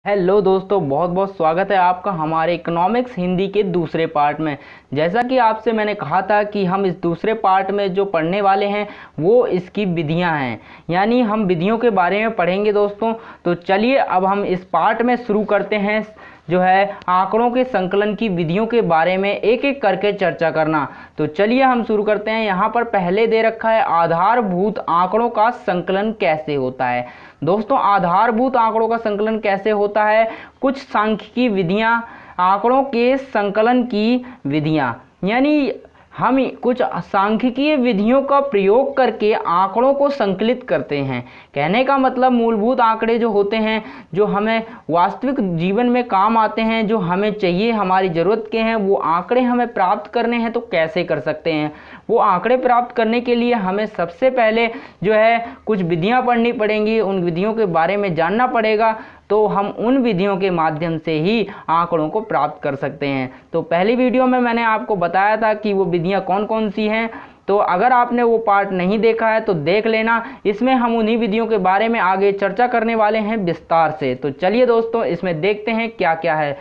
Hello दोस्तों, बहुत बहुत स्वागत है आपका हमारे इकोनॉमिक्स हिंदी के दूसरे पार्ट में। जैसा कि आपसे मैंने कहा था कि हम इस दूसरे पार्ट में जो पढ़ने वाले हैं वो इसकी विधियां हैं, यानी हम विधियों के बारे में पढ़ेंगे दोस्तों। तो चलिए अब हम इस पार्ट में शुरू करते हैं जो है आंकड़ों के संकलन की विधियों के बारे में एक एक करके चर्चा करना। तो चलिए हम शुरू करते हैं। यहाँ पर पहले दे रखा है आधारभूत आंकड़ों का संकलन कैसे होता है। दोस्तों, आधारभूत आंकड़ों का संकलन कैसे होता है, कुछ सांख्यिकी विधियां, आंकड़ों के संकलन की विधियां, यानी हम कुछ सांख्यिकीय विधियों का प्रयोग करके आंकड़ों को संकलित करते हैं। कहने का मतलब मूलभूत आंकड़े जो होते हैं, जो हमें वास्तविक जीवन में काम आते हैं, जो हमें चाहिए, हमारी ज़रूरत के हैं, वो आंकड़े हमें प्राप्त करने हैं तो कैसे कर सकते हैं। वो आंकड़े प्राप्त करने के लिए हमें सबसे पहले जो है कुछ विधियां पढ़नी पड़ेंगी, उन विधियों के बारे में जानना पड़ेगा, तो हम उन विधियों के माध्यम से ही आंकड़ों को प्राप्त कर सकते हैं। तो पहली वीडियो में मैंने आपको बताया था कि वो विधियां कौन कौन सी हैं, तो अगर आपने वो पार्ट नहीं देखा है तो देख लेना। इसमें हम उन्हीं विधियों के बारे में आगे चर्चा करने वाले हैं विस्तार से। तो चलिए दोस्तों, इसमें देखते हैं क्या क्या है।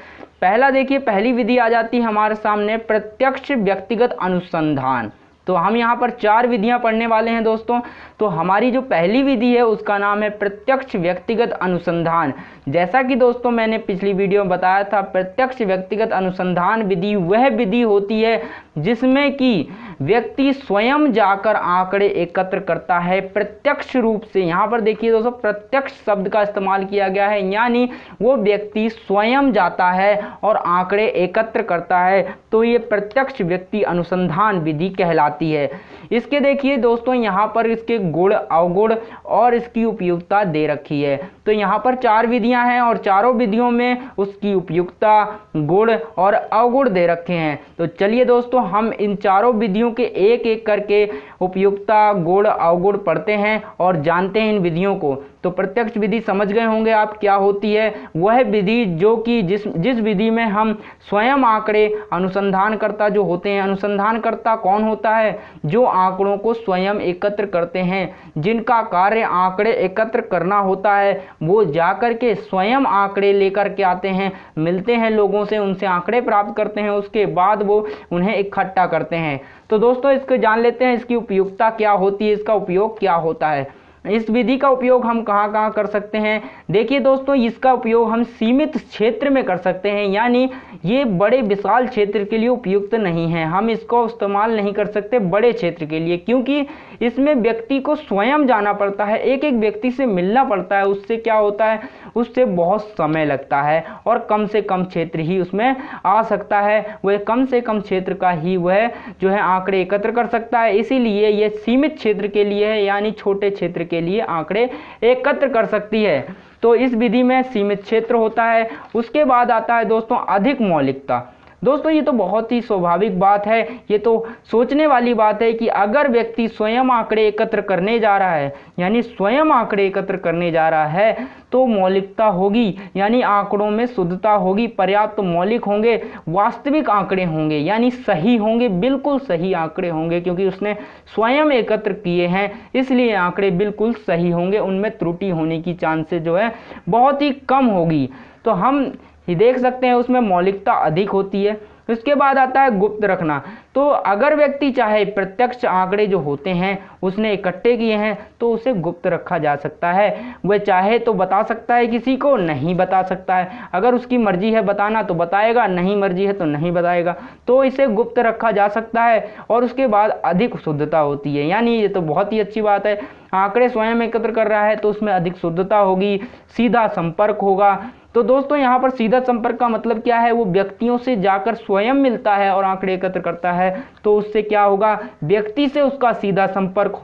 पहला देखिए, पहली विधि आ जाती है हमारे सामने प्रत्यक्ष व्यक्तिगत अनुसंधान। तो हम यहाँ पर 4 विधियां पढ़ने वाले हैं दोस्तों। तो हमारी जो पहली विधि है उसका नाम है प्रत्यक्ष व्यक्तिगत अनुसंधान। जैसा कि दोस्तों मैंने पिछली वीडियो में बताया था, प्रत्यक्ष व्यक्तिगत अनुसंधान विधि वह विधि होती है जिसमें कि व्यक्ति स्वयं जाकर आंकड़े एकत्र करता है प्रत्यक्ष रूप से। यहाँ पर देखिए दोस्तों, प्रत्यक्ष शब्द का इस्तेमाल किया गया है, यानी वो व्यक्ति स्वयं जाता है और आंकड़े एकत्र करता है। तो ये प्रत्यक्ष व्यक्ति अनुसंधान विधि कहलाती है। इसके देखिए दोस्तों, यहाँ पर इसके गुण, अवगुण और इसकी उपयुक्तता दे रखी है। तो यहाँ पर 4 विधियां हैं और चारों विधियों में उसकी उपयुक्तता, गुण और अवगुण दे रखे हैं। तो चलिए दोस्तों, हम इन चारों विधियों के एक एक करके उपयुक्तता, गुण, अवगुण पढ़ते हैं और जानते हैं इन विधियों को। तो प्रत्यक्ष विधि समझ गए होंगे आप क्या होती है। वह विधि जो कि जिस विधि में हम स्वयं आंकड़े अनुसंधानकर्ता जो होते हैं, अनुसंधानकर्ता कौन होता है, जो आंकड़ों को स्वयं एकत्र करते हैं, जिनका कार्य आंकड़े एकत्र करना होता है, वो जाकर के स्वयं आंकड़े लेकर के आते हैं, मिलते हैं लोगों से, उनसे आंकड़े प्राप्त करते हैं, उसके बाद वो उन्हें इकट्ठा करते हैं। तो दोस्तों, इसको जान लेते हैं, इसकी उपयुक्तता क्या होती है, इसका उपयोग क्या होता है। इस विधि का उपयोग हम कहाँ कहाँ कर सकते हैं। देखिए दोस्तों, इसका उपयोग हम सीमित क्षेत्र में कर सकते हैं, यानी ये बड़े विशाल क्षेत्र के लिए उपयुक्त नहीं है। हम इसको इस्तेमाल नहीं कर सकते बड़े क्षेत्र के लिए, क्योंकि इसमें व्यक्ति को स्वयं जाना पड़ता है, एक एक व्यक्ति से मिलना पड़ता है। उससे क्या होता है, उससे बहुत समय लगता है और कम से कम क्षेत्र ही उसमें आ सकता है। वह कम से कम क्षेत्र का ही वह जो है आंकड़े एकत्र कर सकता है। इसीलिए यह सीमित क्षेत्र के लिए है, यानी छोटे क्षेत्र के लिए आंकड़े एकत्र कर सकती है। तो इस विधि में सीमित क्षेत्र होता है। उसके बाद आता है दोस्तों अधिक मौलिकता। दोस्तों, ये तो बहुत ही स्वाभाविक बात है, ये तो सोचने वाली बात है कि अगर व्यक्ति स्वयं आंकड़े एकत्र करने जा रहा है, यानी स्वयं आंकड़े एकत्र करने जा रहा है, तो मौलिकता होगी, यानी आंकड़ों में शुद्धता होगी, पर्याप्त मौलिक होंगे, वास्तविक आंकड़े होंगे, यानी सही होंगे, बिल्कुल सही आंकड़े होंगे, क्योंकि उसने स्वयं एकत्र किए हैं, इसलिए आंकड़े बिल्कुल सही होंगे, उनमें त्रुटि होने की चांसेस जो है बहुत ही कम होगी। तो हम ही देख सकते हैं उसमें मौलिकता अधिक होती है। उसके बाद आता है गुप्त रखना। तो अगर व्यक्ति चाहे प्रत्यक्ष आंकड़े जो होते हैं उसने इकट्ठे किए हैं तो उसे गुप्त रखा जा सकता है। वह चाहे तो बता सकता है, किसी को नहीं बता सकता है। अगर उसकी मर्जी है बताना तो बताएगा, नहीं मर्जी है तो नहीं बताएगा। तो इसे गुप्त रखा जा सकता है। और उसके बाद अधिक शुद्धता होती है, यानी ये तो बहुत ही अच्छी बात है। आंकड़े स्वयं एकत्र कर रहा है तो उसमें अधिक शुद्धता होगी, सीधा संपर्क होगा। तो दोस्तों, यहाँ पर सीधा संपर्क का मतलब क्या है, वो व्यक्तियों से जाकर स्वयं मिलता है और आंकड़े एकत्र करता है। तो उससे क्या होगा, व्यक्ति से उसका सीधा संपर्क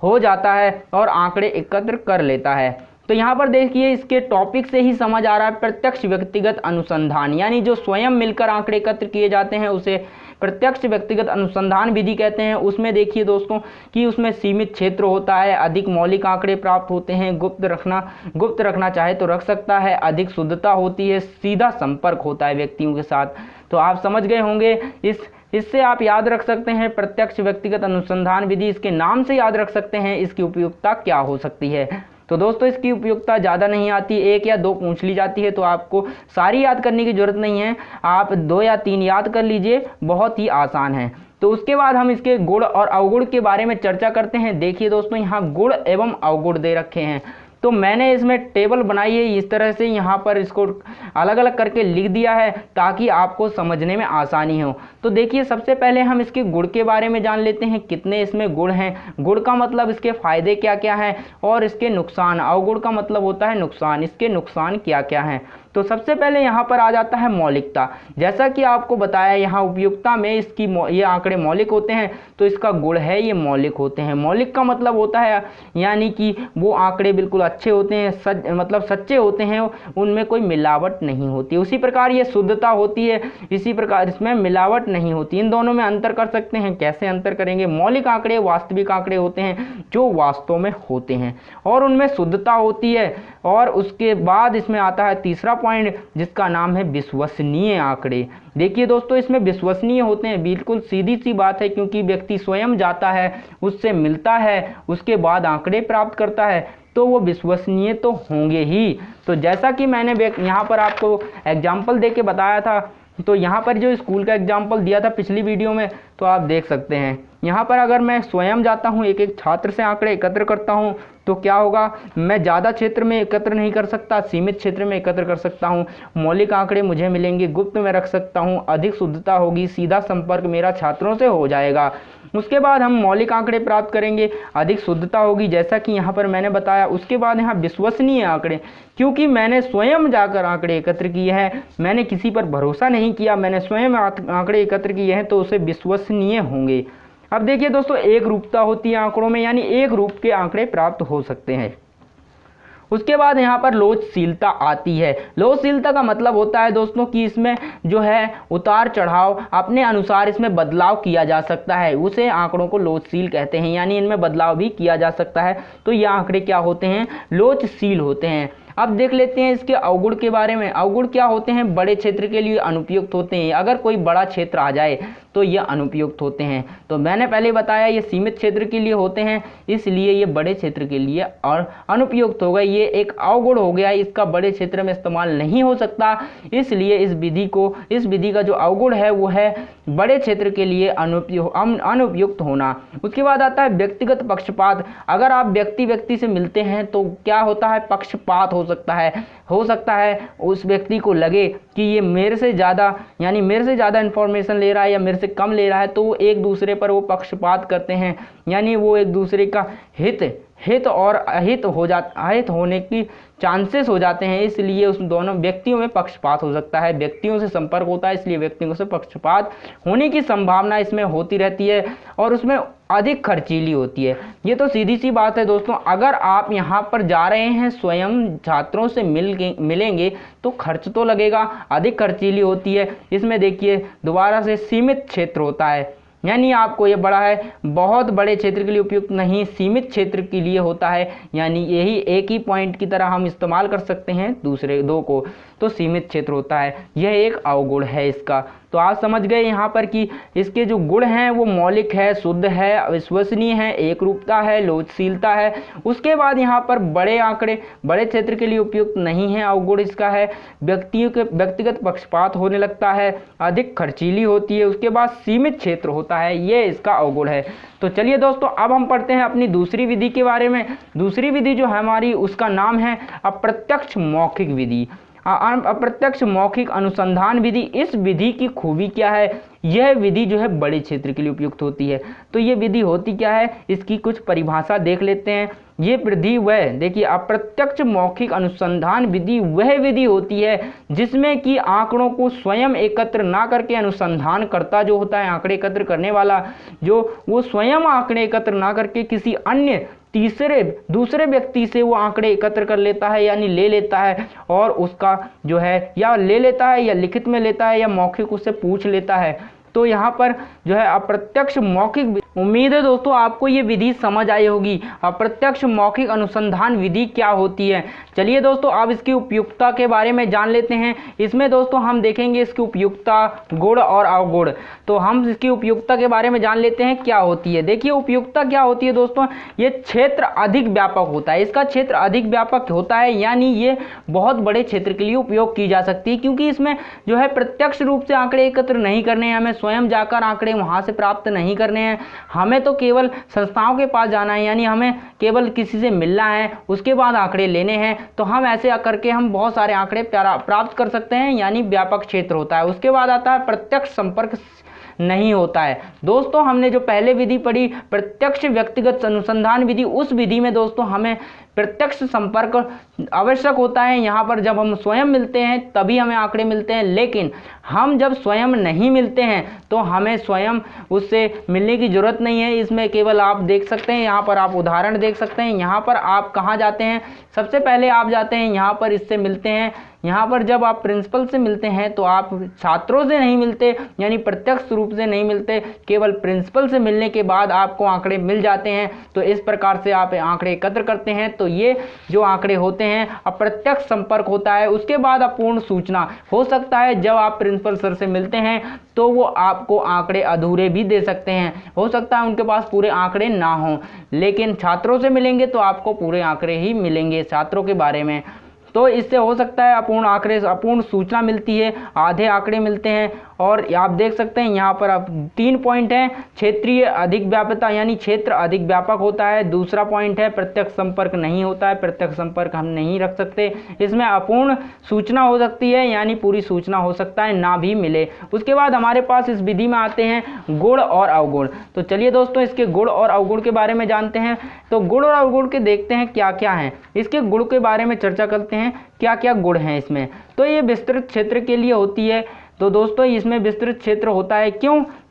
हो जाता है और आंकड़े एकत्र कर लेता है। तो यहाँ पर देखिए, इसके टॉपिक से ही समझ आ रहा है प्रत्यक्ष व्यक्तिगत अनुसंधान, यानी जो स्वयं मिलकर आंकड़े एकत्र किए जाते हैं उसे प्रत्यक्ष व्यक्तिगत अनुसंधान विधि कहते हैं। उसमें देखिए दोस्तों कि उसमें सीमित क्षेत्र होता है, अधिक मौलिक आंकड़े प्राप्त होते हैं, गुप्त रखना चाहे तो रख सकता है, अधिक शुद्धता होती है, सीधा संपर्क होता है व्यक्तियों के साथ। तो आप समझ गए होंगे। इससे आप याद रख सकते हैं प्रत्यक्ष व्यक्तिगत अनुसंधान विधि, इसके नाम से याद रख सकते हैं इसकी उपयुक्तता क्या हो सकती है। तो दोस्तों इसकी उपयोगिता ज़्यादा नहीं आती, 1 या 2 पूछ ली जाती है, तो आपको सारी याद करने की ज़रूरत नहीं है, आप 2 या 3 याद कर लीजिए, बहुत ही आसान है। तो उसके बाद हम इसके गुण और अवगुण के बारे में चर्चा करते हैं। देखिए दोस्तों, यहाँ गुण एवं अवगुण दे रखे हैं, तो मैंने इसमें टेबल बनाई है, इस तरह से यहाँ पर इसको अलग अलग करके लिख दिया है ताकि आपको समझने में आसानी हो। तो देखिए, सबसे पहले हम इसके गुण के बारे में जान लेते हैं, कितने इसमें गुण हैं। गुण का मतलब इसके फायदे क्या क्या हैं और इसके नुकसान। अवगुण का मतलब होता है नुकसान, इसके नुकसान क्या क्या हैं। तो सबसे पहले यहाँ पर आ जाता है मौलिकता। जैसा कि आपको बताया, यहाँ उपयुक्तता में इसकी ये आंकड़े मौलिक होते हैं, तो इसका गुण है ये मौलिक होते हैं। मौलिक का मतलब होता है यानी कि वो आंकड़े बिल्कुल अच्छे होते हैं, मतलब सच्चे होते हैं, उनमें कोई मिलावट नहीं होती। उसी प्रकार ये शुद्धता होती है, इसी प्रकार इसमें मिलावट नहीं होती। इन दोनों में अंतर कर सकते हैं, कैसे अंतर करेंगे। मौलिक आंकड़े वास्तविक आंकड़े होते हैं जो वास्तव में होते हैं और उनमें शुद्धता होती है। और उसके बाद इसमें आता है तीसरा पॉइंट, जिसका नाम है विश्वसनीय आंकड़े। देखिए दोस्तों, इसमें विश्वसनीय होते हैं, बिल्कुल सीधी सी बात है, क्योंकि व्यक्ति स्वयं जाता है, उससे मिलता है, उसके बाद आंकड़े प्राप्त करता है, तो वो विश्वसनीय तो होंगे ही। तो जैसा कि मैंने यहाँ पर आपको एग्जाम्पल दे के बताया था, तो यहाँ पर जो स्कूल का एग्जाम्पल दिया था पिछली वीडियो में, तो आप देख सकते हैं यहाँ पर अगर मैं स्वयं जाता हूँ, एक एक छात्र से आंकड़े एकत्र करता हूँ, तो क्या होगा, मैं ज़्यादा क्षेत्र में एकत्र नहीं कर सकता, सीमित क्षेत्र में एकत्र कर सकता हूँ। मौलिक आंकड़े मुझे मिलेंगे, गुप्त में रख सकता हूँ, अधिक शुद्धता होगी, सीधा संपर्क मेरा छात्रों से हो जाएगा। उसके बाद हम मौलिक आंकड़े प्राप्त करेंगे, अधिक शुद्धता होगी, जैसा कि यहाँ पर मैंने बताया। उसके बाद यहाँ विश्वसनीय आंकड़े, क्योंकि मैंने स्वयं जाकर आंकड़े एकत्र किए हैं, मैंने किसी पर भरोसा नहीं किया, मैंने स्वयं आंकड़े एकत्र किए हैं, तो उसे विश्वसनीय होंगे। अब देखिए दोस्तों, एक रूपता होती है आंकड़ों में, यानी एक रूप के आंकड़े प्राप्त हो सकते हैं। उसके बाद यहाँ पर लोचशीलता आती है। लोचशीलता का मतलब होता है दोस्तों कि इसमें जो है उतार चढ़ाव, अपने अनुसार इसमें बदलाव किया जा सकता है, उसे आंकड़ों को लोचशील कहते हैं, यानी इनमें बदलाव भी किया जा सकता है। तो ये आंकड़े क्या होते हैं, लोचशील होते हैं। अब देख लेते हैं इसके अवगुण के बारे में। अवगुण क्या होते हैं, बड़े क्षेत्र के लिए अनुपयुक्त होते हैं। अगर कोई बड़ा क्षेत्र आ जाए तो ये अनुपयुक्त होते हैं। तो मैंने पहले बताया ये सीमित क्षेत्र के लिए होते हैं, इसलिए ये बड़े क्षेत्र के लिए और अनुपयुक्त हो गए। ये एक अवगुण हो गया, इसका बड़े क्षेत्र में इस्तेमाल नहीं हो सकता, इसलिए इस विधि का जो अवगुण है वो है बड़े क्षेत्र के लिए अनुपयुक्त होना। उसके बाद आता है व्यक्तिगत पक्षपात। अगर आप व्यक्ति से मिलते हैं तो क्या होता है, पक्षपात हो सकता है उस व्यक्ति को लगे कि ये मेरे से ज़्यादा इन्फॉर्मेशन ले रहा है या मेरे से कम ले रहा है, तो वो एक दूसरे पर वो पक्षपात करते हैं, यानी वो एक दूसरे का हित और अहित होने की चांसेस हो जाते हैं। इसलिए उस दोनों व्यक्तियों में पक्षपात हो सकता है, व्यक्तियों से संपर्क होता है, इसलिए व्यक्तियों से पक्षपात होने की संभावना इसमें होती रहती है और उसमें अधिक खर्चीली होती है। ये तो सीधी सी बात है दोस्तों, अगर आप यहाँ पर जा रहे हैं, स्वयं छात्रों से मिलेंगे तो खर्च तो लगेगा, अधिक खर्चीली होती है। इसमें देखिए दोबारा से सीमित क्षेत्र होता है, यानी आपको ये बड़ा है, बहुत बड़े क्षेत्र के लिए उपयुक्त नहीं, सीमित क्षेत्र के लिए होता है, यानी यही एक ही पॉइंट की तरह हम इस्तेमाल कर सकते हैं दूसरे दो को, तो सीमित क्षेत्र होता है। यह एक अवगुण है इसका। तो आप समझ गए यहाँ पर कि इसके जो गुण हैं वो मौलिक है, शुद्ध है, विश्वसनीय है, एक रूपता है, लोचशीलता है। उसके बाद यहाँ पर बड़े आंकड़े बड़े क्षेत्र के लिए उपयुक्त नहीं है, अवगुण इसका है व्यक्तिगत पक्षपात होने लगता है, अधिक खर्चीली होती है। उसके बाद सीमित क्षेत्र होता है, ये इसका अवगुण है। तो चलिए दोस्तों, अब हम पढ़ते हैं अपनी दूसरी विधि के बारे में। दूसरी विधि जो है हमारी, उसका नाम है अप्रत्यक्ष मौखिक विधि, अप्रत्यक्ष मौखिक अनुसंधान विधि। इस विधि की खूबी क्या है, यह विधि जो है बड़े क्षेत्र के लिए उपयुक्त होती है। तो ये विधि होती क्या है, इसकी कुछ परिभाषा देख लेते हैं। ये विधि देखिए, अप्रत्यक्ष मौखिक अनुसंधान विधि वह विधि होती है जिसमें कि आंकड़ों को स्वयं एकत्र ना करके अनुसंधानकर्ता जो होता है, आंकड़े एकत्र करने वाला, जो वो स्वयं आंकड़े एकत्र ना करके किसी अन्य दूसरे व्यक्ति से वो आंकड़े एकत्र कर लेता है, यानी ले लेता है, और उसका जो है या ले लेता है या लिखित में लेता है या मौखिक उससे पूछ लेता है। तो यहाँ पर जो है अप्रत्यक्ष मौखिक उम्मीद है दोस्तों आपको ये विधि समझ आई होगी। अप्रत्यक्ष मौखिक अनुसंधान विधि क्या होती है। चलिए दोस्तों अब इसकी उपयुक्तता के बारे में जान लेते हैं। इसमें दोस्तों हम देखेंगे इसकी उपयुक्तता, गुण और अवगुण। तो हम इसकी उपयुक्तता के बारे में जान लेते हैं क्या होती है। देखिए उपयुक्तता क्या होती है दोस्तों, ये क्षेत्र अधिक व्यापक होता है। इसका क्षेत्र अधिक व्यापक होता है, यानी ये बहुत बड़े क्षेत्र के लिए उपयोग की जा सकती है, क्योंकि इसमें जो है प्रत्यक्ष रूप से आंकड़े एकत्र नहीं करने हैं, हमें स्वयं जाकर आंकड़े वहां से प्राप्त नहीं करने हैं। हमें तो केवल संस्थाओं के पास जाना है, यानी हमें केवल किसी से मिलना है, उसके बाद आंकड़े लेने हैं। तो हम ऐसे करके हम बहुत सारे आंकड़े प्राप्त कर सकते हैं, यानी व्यापक क्षेत्र होता है। उसके बाद आता है प्रत्यक्ष संपर्क नहीं होता है। दोस्तों हमने जो पहले विधि पढ़ी प्रत्यक्ष व्यक्तिगत अनुसंधान विधि, उस विधि में दोस्तों हमें प्रत्यक्ष संपर्क आवश्यक होता है। यहाँ पर जब हम स्वयं मिलते हैं तभी हमें आंकड़े मिलते हैं, लेकिन हम जब स्वयं नहीं मिलते हैं तो हमें स्वयं उससे मिलने की जरूरत नहीं है। इसमें केवल आप देख सकते हैं, यहाँ पर आप उदाहरण देख सकते हैं। यहाँ पर आप कहाँ जाते हैं, सबसे पहले आप जाते हैं यहाँ पर, इससे मिलते हैं। यहाँ पर जब आप प्रिंसिपल से मिलते हैं तो आप छात्रों से नहीं मिलते, यानी प्रत्यक्ष रूप से नहीं मिलते, केवल प्रिंसिपल से मिलने के बाद आपको आंकड़े मिल जाते हैं। तो इस प्रकार से आप आंकड़े एकत्र करते हैं। तो ये जो आंकड़े होते हैं अप्रत्यक्ष संपर्क होता है। उसके बाद अपूर्ण सूचना हो सकता है, जब आप प्रिंसिपल सर से मिलते हैं तो वो आपको आंकड़े अधूरे भी दे सकते हैं, हो सकता है उनके पास पूरे आंकड़े ना हों, लेकिन छात्रों से मिलेंगे तो आपको पूरे आंकड़े ही मिलेंगे छात्रों के बारे में। तो इससे हो सकता है अपूर्ण सूचना मिलती है, आधे आंकड़े मिलते हैं। और आप देख सकते हैं यहाँ पर अब 3 पॉइंट हैं। क्षेत्रीय अधिक व्यापकता, यानी क्षेत्र अधिक व्यापक होता है। दूसरा पॉइंट है प्रत्यक्ष संपर्क नहीं होता है, प्रत्यक्ष संपर्क हम नहीं रख सकते। इसमें अपूर्ण सूचना हो सकती है, यानी पूरी सूचना हो सकता है ना भी मिले। उसके बाद हमारे पास इस विधि में आते हैं गुण और अवगुण। तो चलिए दोस्तों इसके गुण और अवगुण के बारे में जानते हैं। तो गुण और अवगुण के देखते हैं क्या क्या हैं। इसके गुण के बारे में चर्चा करते हैं, क्या क्या गुण हैं इसमें। तो ये विस्तृत क्षेत्र के लिए होती है। तो दोस्तों इसमें विस्तृत क्षेत्र होता है,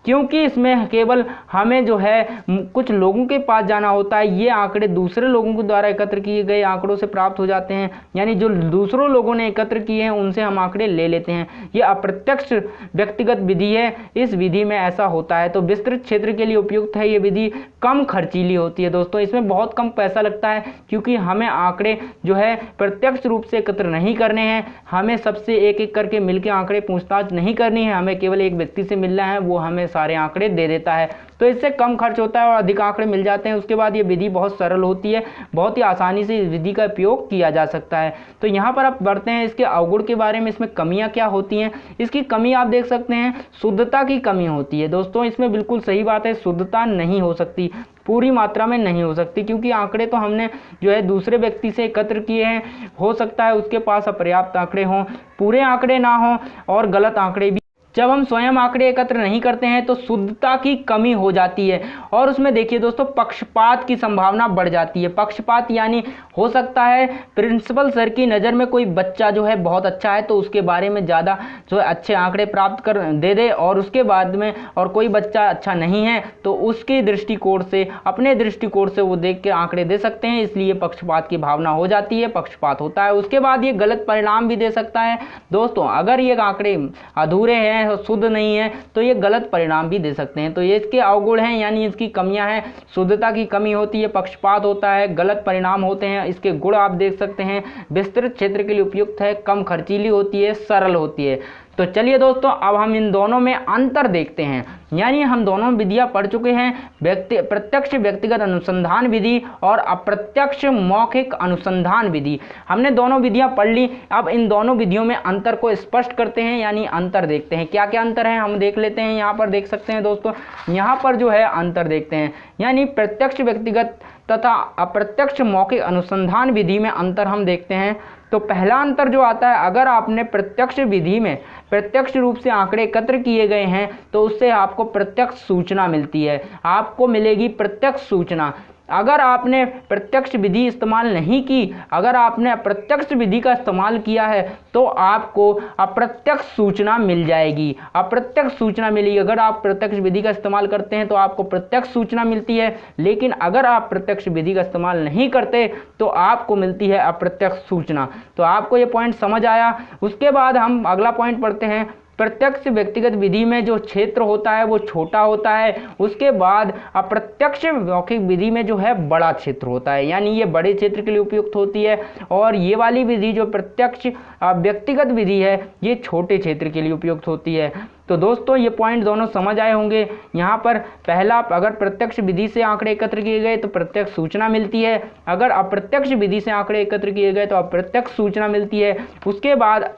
क्योंकि इसमें केवल हमें जो है कुछ लोगों के पास जाना होता है। ये आंकड़े दूसरे लोगों के द्वारा एकत्र किए गए आंकड़ों से प्राप्त हो जाते हैं, यानी जो दूसरों लोगों ने एकत्र किए हैं उनसे हम आंकड़े ले लेते हैं। ये अप्रत्यक्ष व्यक्तिगत विधि है, इस विधि में ऐसा होता है। तो विस्तृत क्षेत्र के लिए उपयुक्त है ये विधि, कम खर्चीली होती है दोस्तों। इसमें बहुत कम पैसा लगता है, क्योंकि हमें आंकड़े जो है प्रत्यक्ष रूप से एकत्र नहीं करने हैं, हमें सबसे एक एक करके मिलकर आंकड़े पूछताछ नहीं करनी है, हमें केवल एक व्यक्ति से मिलना है, वो हमें सारे आंकड़े दे देता है। तो इससे कम खर्च होता है और अधिक आंकड़े मिल जाते हैं। उसके बाद ये विधि बहुत सरल होती है, बहुत ही आसानी से इस विधि का उपयोग किया जा सकता है। तो यहाँ पर आप बढ़ते हैं इसके अवगुण के बारे में। इसमें कमियां क्या होती हैं। इसकी कमी आप देख सकते हैं, शुद्धता की कमी होती है दोस्तों। इसमें बिल्कुल सही बात है, शुद्धता नहीं हो सकती, पूरी मात्रा में नहीं हो सकती, क्योंकि आंकड़े तो हमने जो है दूसरे व्यक्ति से एकत्र किए हैं। हो सकता है उसके पास अपर्याप्त आंकड़े हों, पूरे आंकड़े ना हों और गलत आंकड़े भी। जब हम स्वयं आंकड़े एकत्र नहीं करते हैं तो शुद्धता की कमी हो जाती है। और उसमें देखिए दोस्तों पक्षपात की संभावना बढ़ जाती है। पक्षपात यानी हो सकता है प्रिंसिपल सर की नज़र में कोई बच्चा जो है बहुत अच्छा है तो उसके बारे में ज़्यादा जो है अच्छे आंकड़े प्राप्त कर दे, और उसके बाद में और कोई बच्चा अच्छा नहीं है तो उसके दृष्टिकोण से, अपने दृष्टिकोण से वो देख के आंकड़े दे सकते हैं। इसलिए पक्षपात की भावना हो जाती है, पक्षपात होता है। उसके बाद ये गलत परिणाम भी दे सकता है दोस्तों। अगर ये आंकड़े अधूरे हैं, शुद्ध नहीं है, तो ये गलत परिणाम भी दे सकते हैं। तो ये इसके अवगुण हैं, यानी इसकी कमियां हैं। शुद्धता की कमी होती है, पक्षपात होता है, गलत परिणाम होते हैं। इसके गुण आप देख सकते हैं, विस्तृत क्षेत्र के लिए उपयुक्त है, कम खर्चीली होती है, सरल होती है। तो चलिए दोस्तों अब हम इन दोनों में अंतर देखते हैं। यानी हम दोनों विधियां पढ़ चुके हैं, प्रत्यक्ष व्यक्तिगत अनुसंधान विधि और अप्रत्यक्ष मौखिक अनुसंधान विधि। हमने दोनों विधियां पढ़ ली। अब इन दोनों विधियों में अंतर को स्पष्ट करते हैं, यानी अंतर देखते हैं। क्या क्या अंतर है हम देख लेते हैं। यहाँ पर देख सकते हैं दोस्तों, यहाँ पर जो है अंतर देखते हैं, यानी प्रत्यक्ष व्यक्तिगत तथा अप्रत्यक्ष मौखिक अनुसंधान विधि में अंतर हम देखते हैं। तो पहला अंतर जो आता है, अगर आपने प्रत्यक्ष विधि में प्रत्यक्ष रूप से आंकड़े एकत्र किए गए हैं तो उससे आपको प्रत्यक्ष सूचना मिलती है, आपको मिलेगी प्रत्यक्ष सूचना। अगर आपने प्रत्यक्ष विधि इस्तेमाल नहीं की, अगर आपने अप्रत्यक्ष विधि का इस्तेमाल किया है तो आपको अप्रत्यक्ष सूचना मिल जाएगी, अप्रत्यक्ष सूचना मिलेगी। अगर आप प्रत्यक्ष विधि का इस्तेमाल करते हैं तो आपको प्रत्यक्ष सूचना मिलती है, लेकिन अगर आप प्रत्यक्ष विधि का इस्तेमाल नहीं करते तो आपको मिलती है अप्रत्यक्ष सूचना। तो आपको ये पॉइंट समझ आया। उसके बाद हम अगला पॉइंट पढ़ते हैं, प्रत्यक्ष व्यक्तिगत विधि में जो क्षेत्र होता है वो छोटा होता है। उसके बाद अप्रत्यक्ष मौखिक विधि में जो है बड़ा क्षेत्र होता है, यानी ये बड़े क्षेत्र के लिए उपयुक्त होती है। और ये वाली विधि जो प्रत्यक्ष व्यक्तिगत विधि है ये छोटे क्षेत्र के लिए उपयुक्त होती है। तो दोस्तों ये पॉइंट दोनों समझ आए होंगे। यहाँ पर पहला, अगर प्रत्यक्ष विधि से आंकड़े एकत्र किए गए तो प्रत्यक्ष सूचना मिलती है, अगर अप्रत्यक्ष विधि से आंकड़े एकत्र किए गए तो अप्रत्यक्ष सूचना मिलती है। उसके बाद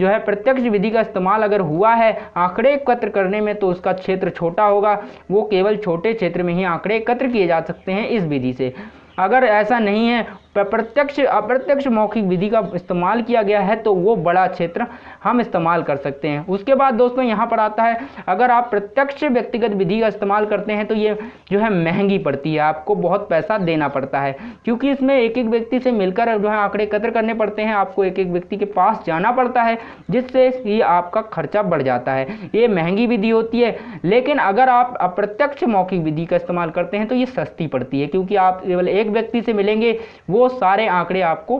जो है प्रत्यक्ष विधि का इस्तेमाल अगर हुआ है आंकड़े एकत्र करने में तो उसका क्षेत्र छोटा होगा, वो केवल छोटे क्षेत्र में ही आंकड़े एकत्र किए जा सकते हैं इस विधि से। अगर ऐसा नहीं है, प्रत्यक्ष अप्रत्यक्ष मौखिक विधि का इस्तेमाल किया गया है तो वो बड़ा क्षेत्र हम इस्तेमाल कर सकते हैं। उसके बाद दोस्तों यहाँ पर आता है, अगर आप प्रत्यक्ष व्यक्तिगत विधि का इस्तेमाल करते हैं तो ये जो है महंगी पड़ती है, आपको बहुत पैसा देना पड़ता है, क्योंकि इसमें एक एक व्यक्ति से मिलकर जो है आंकड़े एकत्र करने पड़ते हैं, आपको एक एक व्यक्ति के पास जाना पड़ता है, जिससे ये आपका खर्चा बढ़ जाता है। ये महंगी विधि होती है। लेकिन अगर आप अप्रत्यक्ष मौखिक विधि का इस्तेमाल करते हैं तो ये सस्ती पड़ती है, क्योंकि आप केवल एक व्यक्ति से मिलेंगे, वो सारे आंकड़े आपको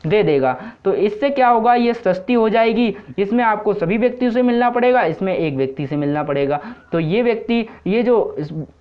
दे देगा। तो इससे क्या होगा, ये सस्ती हो जाएगी। इसमें आपको सभी व्यक्तियों से मिलना पड़ेगा, इसमें एक व्यक्ति से मिलना पड़ेगा। तो ये जो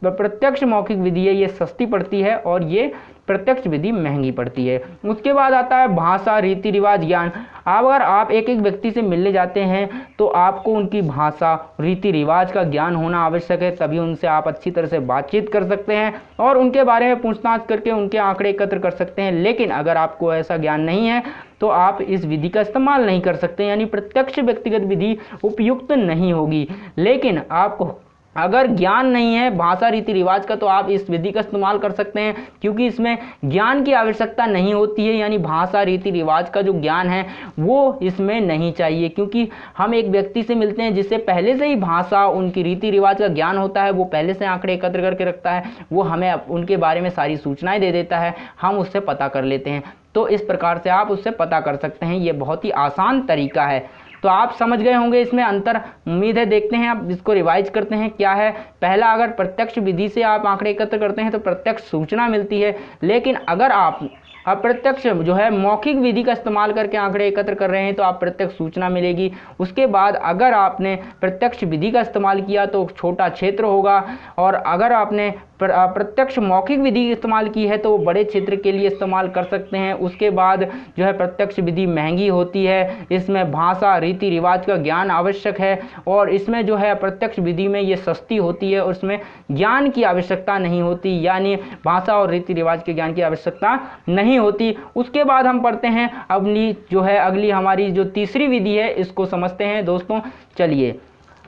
प्रत्यक्ष मौखिक विधि है ये सस्ती पड़ती है और ये प्रत्यक्ष विधि महंगी पड़ती है। उसके बाद आता है भाषा, रीति रिवाज, ज्ञान। अगर आप एक एक व्यक्ति से मिलने जाते हैं तो आपको उनकी भाषा, रीति रिवाज का ज्ञान होना आवश्यक है, तभी उनसे आप अच्छी तरह से बातचीत कर सकते हैं और उनके बारे में पूछताछ करके उनके आंकड़े एकत्र कर सकते हैं। लेकिन अगर आपको ऐसा ज्ञान नहीं है तो आप इस विधि का इस्तेमाल नहीं कर सकते, यानी प्रत्यक्ष व्यक्तिगत विधि उपयुक्त नहीं होगी। लेकिन आपको अगर ज्ञान नहीं है भाषा रीति रिवाज का तो आप इस विधि का इस्तेमाल कर सकते हैं, क्योंकि इसमें ज्ञान की आवश्यकता नहीं होती है, यानी भाषा रीति रिवाज का जो ज्ञान है वो इसमें नहीं चाहिए, क्योंकि हम एक व्यक्ति से मिलते हैं जिससे पहले से ही भाषा, उनकी रीति रिवाज का ज्ञान होता है, वो पहले से आंकड़े एकत्र करके रखता है, वो हमें उनके बारे में सारी सूचनाएं दे देता है, हम उससे पता कर लेते हैं। तो इस प्रकार से आप उससे पता कर सकते हैं, ये बहुत ही आसान तरीका है। तो आप समझ गए होंगे इसमें अंतर, उम्मीद है। देखते हैं आप इसको रिवाइज करते हैं क्या है। पहला, अगर प्रत्यक्ष विधि से आप आंकड़े एकत्र करते हैं तो प्रत्यक्ष सूचना मिलती है, लेकिन अगर आप अप्रत्यक्ष जो है मौखिक विधि का इस्तेमाल करके आंकड़े एकत्र कर रहे हैं तो आप प्रत्यक्ष सूचना मिलेगी। उसके बाद अगर आपने प्रत्यक्ष विधि का इस्तेमाल किया तो छोटा क्षेत्र होगा, और अगर आपने प्रत्यक्ष मौखिक विधि इस्तेमाल की है तो वो बड़े क्षेत्र के लिए इस्तेमाल कर सकते हैं। उसके बाद जो है प्रत्यक्ष विधि महंगी होती है, इसमें भाषा रीति रिवाज का ज्ञान आवश्यक है, और इसमें जो है प्रत्यक्ष विधि में ये सस्ती होती है और इसमें ज्ञान की आवश्यकता नहीं होती, यानी भाषा और रीति रिवाज के ज्ञान की आवश्यकता नहीं होती। उसके बाद हम पढ़ते हैं अगली हमारी जो तीसरी विधि है इसको समझते हैं दोस्तों। चलिए,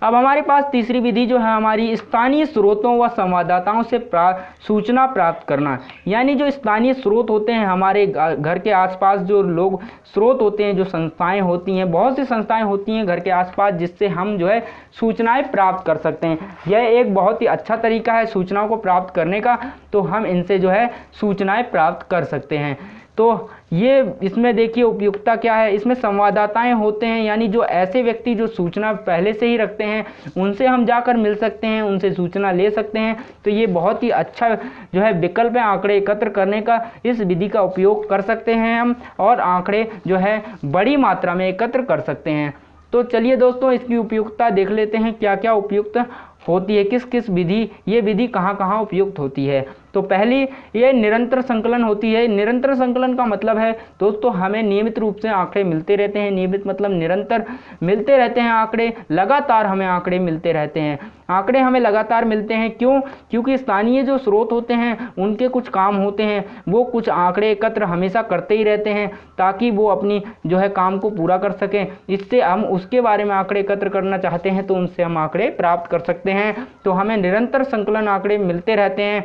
अब हमारे पास तीसरी विधि जो है हमारी स्थानीय स्रोतों व संवाददाताओं से सूचना प्राप्त करना, यानी जो स्थानीय स्रोत होते हैं हमारे घर के आसपास, जो लोग स्रोत होते हैं, जो संस्थाएं होती हैं, बहुत सी संस्थाएं होती हैं घर के आसपास जिससे हम जो है सूचनाएं प्राप्त कर सकते हैं। यह एक बहुत ही अच्छा तरीका है सूचनाओं को प्राप्त करने का, तो हम इनसे जो है सूचनाएं प्राप्त कर सकते हैं। तो ये इसमें देखिए उपयुक्तता क्या है, इसमें संवाददाताएं होते हैं, यानी जो ऐसे व्यक्ति जो सूचना पहले से ही रखते हैं उनसे हम जाकर मिल सकते हैं, उनसे सूचना ले सकते हैं। तो ये बहुत ही अच्छा जो है विकल्प है आंकड़े एकत्र करने का। इस विधि का उपयोग कर सकते हैं हम और आंकड़े जो है बड़ी मात्रा में एकत्र कर सकते हैं। तो चलिए दोस्तों, इसकी उपयुक्तता देख लेते हैं, क्या क्या उपयुक्त होती है, किस किस विधि, ये विधि कहाँ कहाँ उपयुक्त होती है। तो पहली ये निरंतर संकलन होती है। निरंतर संकलन का मतलब है दोस्तों हमें नियमित रूप से आंकड़े मिलते रहते हैं। नियमित मतलब निरंतर मिलते रहते हैं आंकड़े, लगातार हमें आंकड़े मिलते रहते हैं। आंकड़े हमें लगातार मिलते हैं क्यों? क्योंकि स्थानीय जो स्रोत होते हैं उनके कुछ काम होते हैं, वो कुछ आंकड़े एकत्र हमेशा करते ही रहते हैं ताकि वो अपनी जो है काम को पूरा कर सकें। इससे हम उसके बारे में आंकड़े एकत्र करना चाहते हैं तो उनसे हम आंकड़े प्राप्त कर सकते हैं। तो हमें निरंतर संकलन आंकड़े मिलते रहते हैं।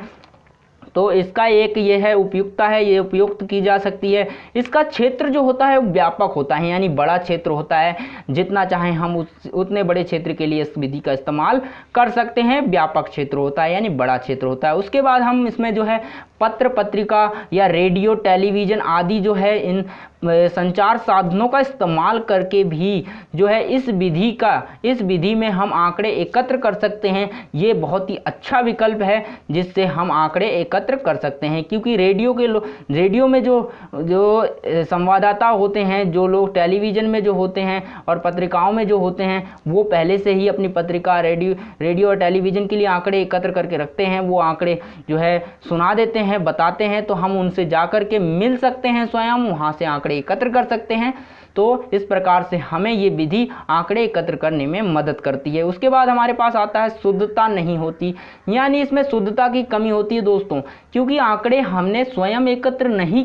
तो इसका एक ये है उपयुक्तता है, ये उपयुक्त की जा सकती है। इसका क्षेत्र जो होता है वो व्यापक होता है, यानी बड़ा क्षेत्र होता है। जितना चाहें हम उतने बड़े क्षेत्र के लिए इस विधि का इस्तेमाल कर सकते हैं। व्यापक क्षेत्र होता है यानी बड़ा क्षेत्र होता है। उसके बाद हम इसमें जो है पत्र पत्रिका या रेडियो टेलीविज़न आदि जो है इन संचार साधनों का इस्तेमाल करके भी जो है इस विधि में हम आंकड़े एकत्र कर सकते हैं। ये बहुत ही अच्छा विकल्प है जिससे हम आंकड़े एकत्र कर सकते हैं, क्योंकि रेडियो में जो संवाददाता होते हैं, जो लोग टेलीविज़न में जो होते हैं और पत्रिकाओं में जो होते हैं, वो पहले से ही अपनी पत्रिका, रेडियो और टेलीविज़न के लिए आंकड़े एकत्र करके रखते हैं। वो आंकड़े जो है सुना देते हैं, बताते हैं, तो हम उनसे जा कर के मिल सकते हैं, स्वयं वहाँ से आंकड़े एकत्र कर सकते हैं। तो इस प्रकार से हमें ये विधि आंकड़े एकत्र करने में मदद करती है। उसके बाद हमारे पास आता है शुद्धता नहीं होती, यानी इसमें शुद्धता की कमी होती है दोस्तों, क्योंकि आंकड़े हमने स्वयं एकत्र नहीं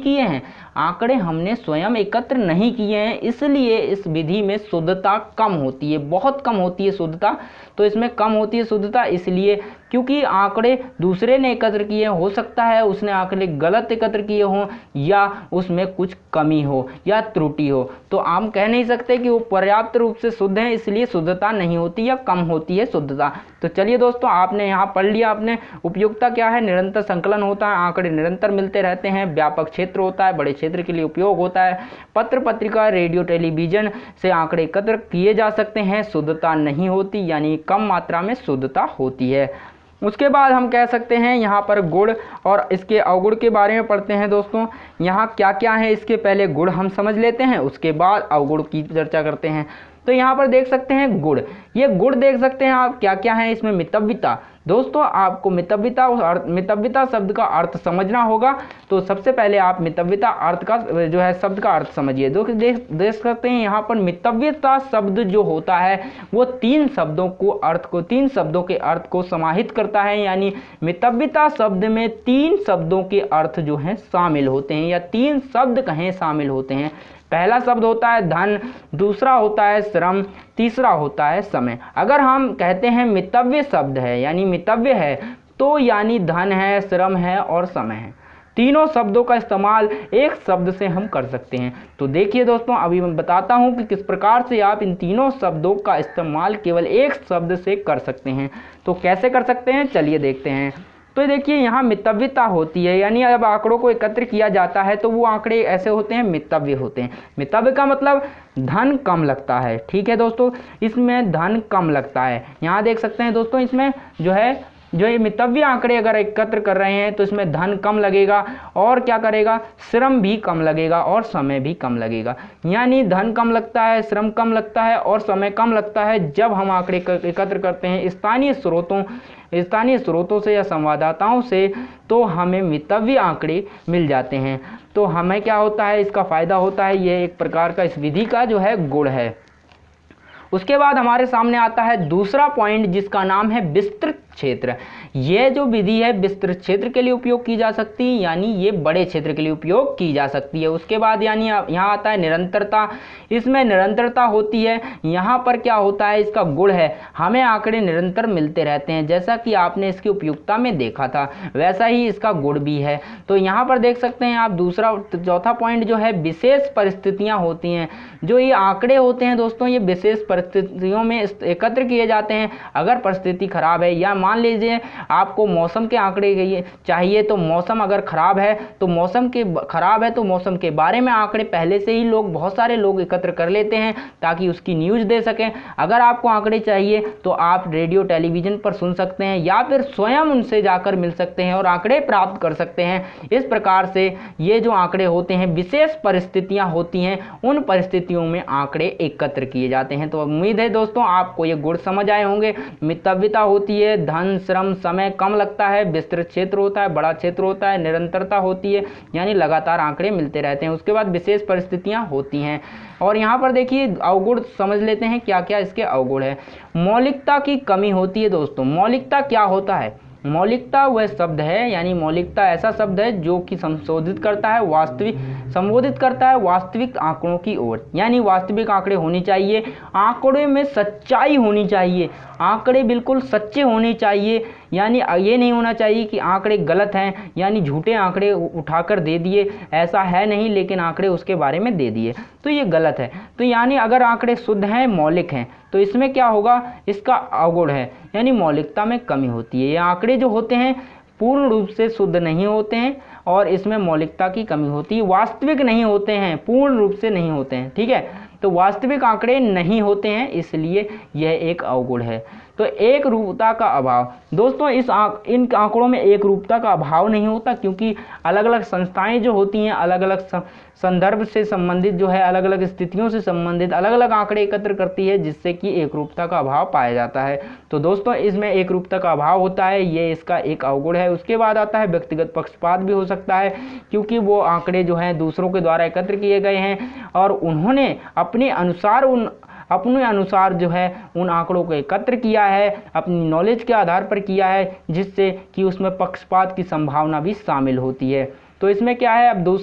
किए हैं, इसलिए इस विधि में शुद्धता कम होती है, बहुत कम होती है शुद्धता। तो इसमें कम होती है शुद्धता इसलिए क्योंकि आंकड़े दूसरे ने एकत्र किए, हो सकता है उसने आंकड़े गलत एकत्र किए हों या उसमें कुछ कमी हो या त्रुटि हो, तो हम कह नहीं सकते कि वो पर्याप्त रूप से शुद्ध है, इसलिए शुद्धता नहीं होती या कम होती है शुद्धता। तो चलिए दोस्तों, आपने यहाँ पढ़ लिया, आपने उपयोगिता क्या है, निरंतर संकलन होता है, आंकड़े निरंतर मिलते रहते हैं, व्यापक क्षेत्र होता है, बड़े क्षेत्र के लिए उपयोग होता है, पत्र पत्रिका, रेडियो टेलीविज़न से आंकड़े एकत्र किए जा सकते हैं, शुद्धता नहीं होती, यानी कम मात्रा में शुद्धता होती है। उसके बाद हम कह सकते हैं यहाँ पर गुण और इसके अवगुण के बारे में पढ़ते हैं दोस्तों। यहाँ क्या क्या है, इसके पहले गुण हम समझ लेते हैं, उसके बाद अवगुण की चर्चा करते हैं। तो यहाँ पर देख सकते हैं गुण, ये गुण देख सकते हैं आप क्या क्या है इसमें। मितव्यता, दोस्तों आपको मितव्यता शब्द का अर्थ समझना होगा, तो सबसे पहले आप मितव्यता अर्थ का जो है शब्द का अर्थ समझिए। देख सकते हैं यहाँ पर मितव्यता शब्द जो होता है वो तीन शब्दों के अर्थ को समाहित करता है, यानी मितव्यता शब्द में तीन शब्दों के अर्थ जो हैं शामिल होते हैं, या तीन शब्द कहें शामिल होते हैं। पहला शब्द होता है धन, दूसरा होता है श्रम, तीसरा होता है समय। अगर हम कहते हैं मितव्य शब्द है, यानी मितव्य है, तो यानी धन है, श्रम है और समय है। तीनों शब्दों का इस्तेमाल एक शब्द से हम कर सकते हैं। तो देखिए दोस्तों, अभी मैं बताता हूं कि किस प्रकार से आप इन तीनों शब्दों का इस्तेमाल केवल एक शब्द से कर सकते हैं। तो कैसे कर सकते हैं, चलिए देखते हैं। तो देखिए यहाँ मितव्यता होती है, यानी अब आंकड़ों को एकत्र किया जाता है तो वो आंकड़े ऐसे होते हैं, मितव्य होते हैं। मितव्य का मतलब धन कम लगता है, ठीक है दोस्तों, इसमें धन कम लगता है। यहाँ देख सकते हैं दोस्तों, इसमें जो ये मितव्य आंकड़े अगर एकत्र कर रहे हैं तो इसमें धन कम लगेगा और क्या करेगा, श्रम भी कम लगेगा और समय भी कम लगेगा। यानी धन कम लगता है, श्रम कम लगता है और समय कम लगता है जब हम आंकड़े एकत्र करते हैं स्थानीय स्रोतों से या संवाददाताओं से, तो हमें मितव्य आंकड़े मिल जाते हैं। तो हमें क्या होता है, इसका फायदा होता है, ये एक प्रकार का इस विधि का जो है गुण है। उसके बाद हमारे सामने आता है दूसरा पॉइंट जिसका नाम है विस्तृत क्षेत्र। ये जो विधि है विस्तृत क्षेत्र के लिए उपयोग की जा सकती है, यानी ये बड़े क्षेत्र के लिए उपयोग की जा सकती है। उसके बाद यानी यहाँ आता है निरंतरता, इसमें निरंतरता होती है। यहाँ पर क्या होता है, इसका गुण है, हमें आंकड़े निरंतर मिलते रहते हैं, जैसा कि आपने इसकी उपयोगिता में देखा था वैसा ही इसका गुण भी है। तो यहाँ पर देख सकते हैं आप चौथा पॉइंट जो है विशेष परिस्थितियाँ होती हैं। जो ये आंकड़े होते हैं दोस्तों, ये विशेष परिस्थितियों में एकत्र किए जाते हैं। अगर परिस्थिति खराब है, या मान लीजिए आपको मौसम के आंकड़े चाहिए, तो मौसम अगर खराब है तो मौसम के बारे में आंकड़े पहले से ही बहुत सारे लोग एकत्र कर लेते हैं ताकि उसकी न्यूज़ दे सकें। अगर आपको आंकड़े चाहिए तो आप रेडियो टेलीविज़न पर सुन सकते हैं या फिर स्वयं उनसे जाकर मिल सकते हैं और आंकड़े प्राप्त कर सकते हैं। इस प्रकार से ये जो आंकड़े होते हैं, विशेष परिस्थितियां होती हैं, उन परिस्थितियों में आंकड़े एकत्र किए जाते हैं। तो उम्मीद है दोस्तों आपको ये गुण समझ आए होंगे। मितव्यता होती है, धन, श्रम, समय कम लगता है, विस्तृत क्षेत्र होता है, बड़ा क्षेत्र होता है, निरंतरता होती है, यानी लगातार आंकड़े मिलते रहते हैं। उसके बाद विशेष परिस्थितियां होती हैं। और यहाँ पर देखिए अवगुण समझ लेते हैं, क्या क्या इसके अवगुण है। मौलिकता की कमी होती है दोस्तों। मौलिकता क्या होता है, मौलिकता वह शब्द है, यानी मौलिकता ऐसा शब्द है जो कि संबोधित करता है वास्तविक आंकड़ों की ओर, यानी वास्तविक आंकड़े होने चाहिए, आंकड़े में सच्चाई होनी चाहिए, आंकड़े बिल्कुल सच्चे होने चाहिए। यानी ये नहीं होना चाहिए कि आंकड़े गलत हैं, यानी झूठे आंकड़े उठाकर दे दिए, ऐसा है नहीं, लेकिन आंकड़े उसके बारे में दे दिए, तो ये गलत है। तो यानी अगर आंकड़े शुद्ध हैं, मौलिक हैं, तो इसमें क्या होगा, इसका अवगुण है, यानी मौलिकता में कमी होती है। ये आंकड़े जो होते हैं पूर्ण रूप से शुद्ध नहीं होते हैं और इसमें मौलिकता की कमी होती है, वास्तविक नहीं होते हैं, पूर्ण रूप से नहीं होते हैं। ठीक है, तो वास्तविक आंकड़े नहीं होते हैं, इसलिए यह एक अवगुण है। तो एक रूपता का अभाव, दोस्तों इन आंकड़ों में एक रूपता का अभाव नहीं होता, क्योंकि अलग अलग संस्थाएं जो होती हैं अलग अलग संदर्भ से संबंधित जो है, अलग अलग स्थितियों से संबंधित अलग अलग आंकड़े एकत्र करती है, जिससे कि एक रूपता का अभाव पाया जाता है। तो दोस्तों इसमें एक रूपता का अभाव होता है, ये इसका एक अवगुण है। उसके बाद आता है व्यक्तिगत पक्षपात भी हो सकता है, क्योंकि वो आंकड़े जो हैं दूसरों के द्वारा एकत्र किए गए हैं और उन्होंने अपने अनुसार जो है उन आंकड़ों को एकत्र किया है, अपनी नॉलेज के आधार पर किया है, जिससे कि उसमें पक्षपात की संभावना भी शामिल होती है। तो इसमें क्या है, अब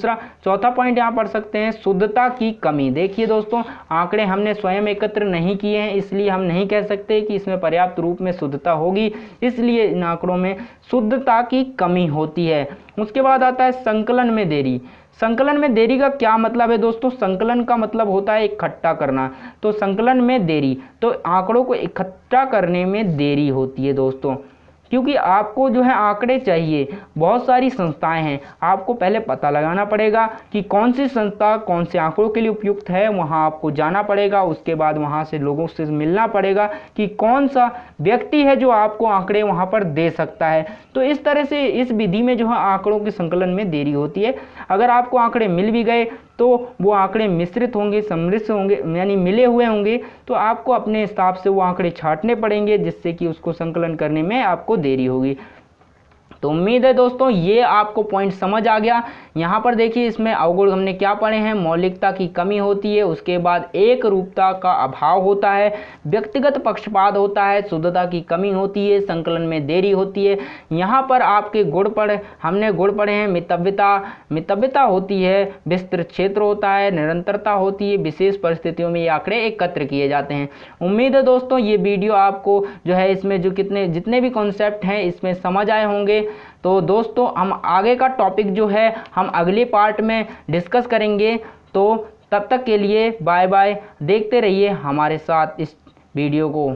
चौथा पॉइंट यहाँ पढ़ सकते हैं, शुद्धता की कमी। देखिए दोस्तों, आंकड़े हमने स्वयं एकत्र नहीं किए हैं, इसलिए हम नहीं कह सकते कि इसमें पर्याप्त रूप में शुद्धता होगी, इसलिए इन आंकड़ों में शुद्धता की कमी होती है। उसके बाद आता है संकलन में देरी। संकलन में देरी का क्या मतलब है दोस्तों? संकलन का मतलब होता है इकट्ठा करना, तो संकलन में देरी, तो आंकड़ों को इकट्ठा करने में देरी होती है दोस्तों, क्योंकि आपको जो है आंकड़े चाहिए। बहुत सारी संस्थाएं हैं, आपको पहले पता लगाना पड़ेगा कि कौन सी संस्था कौन से आंकड़ों के लिए उपयुक्त है, वहां आपको जाना पड़ेगा। उसके बाद वहां से लोगों से मिलना पड़ेगा कि कौन सा व्यक्ति है जो आपको आंकड़े वहां पर दे सकता है। तो इस तरह से इस विधि में जो है आंकड़ों के संकलन में देरी होती है। अगर आपको आंकड़े मिल भी गए तो वो आंकड़े मिश्रित होंगे, सम्मिश्र होंगे, यानी मिले हुए होंगे, तो आपको अपने हिसाब से वो आंकड़े छांटने पड़ेंगे, जिससे कि उसको संकलन करने में आपको देरी होगी। तो उम्मीद है दोस्तों ये आपको पॉइंट समझ आ गया। यहाँ पर देखिए इसमें अवगुण हमने क्या पढ़े हैं, मौलिकता की कमी होती है, उसके बाद एक रूपता का अभाव होता है, व्यक्तिगत पक्षपात होता है, शुद्धता की कमी होती है, संकलन में देरी होती है। यहाँ पर आपके गुण पढ़े, हमने गुण पढ़े हैं, मितव्यता होती है, विस्तृत क्षेत्र होता है, निरंतरता होती है, विशेष परिस्थितियों में ये आंकड़े एकत्र किए जाते हैं। उम्मीद है दोस्तों ये वीडियो आपको जो है इसमें जो जितने भी कॉन्सेप्ट हैं इसमें समझ आए होंगे। तो दोस्तों हम आगे का टॉपिक जो है हम अगले पार्ट में डिस्कस करेंगे। तो तब तक के लिए बाय बाय, देखते रहिए हमारे साथ इस वीडियो को।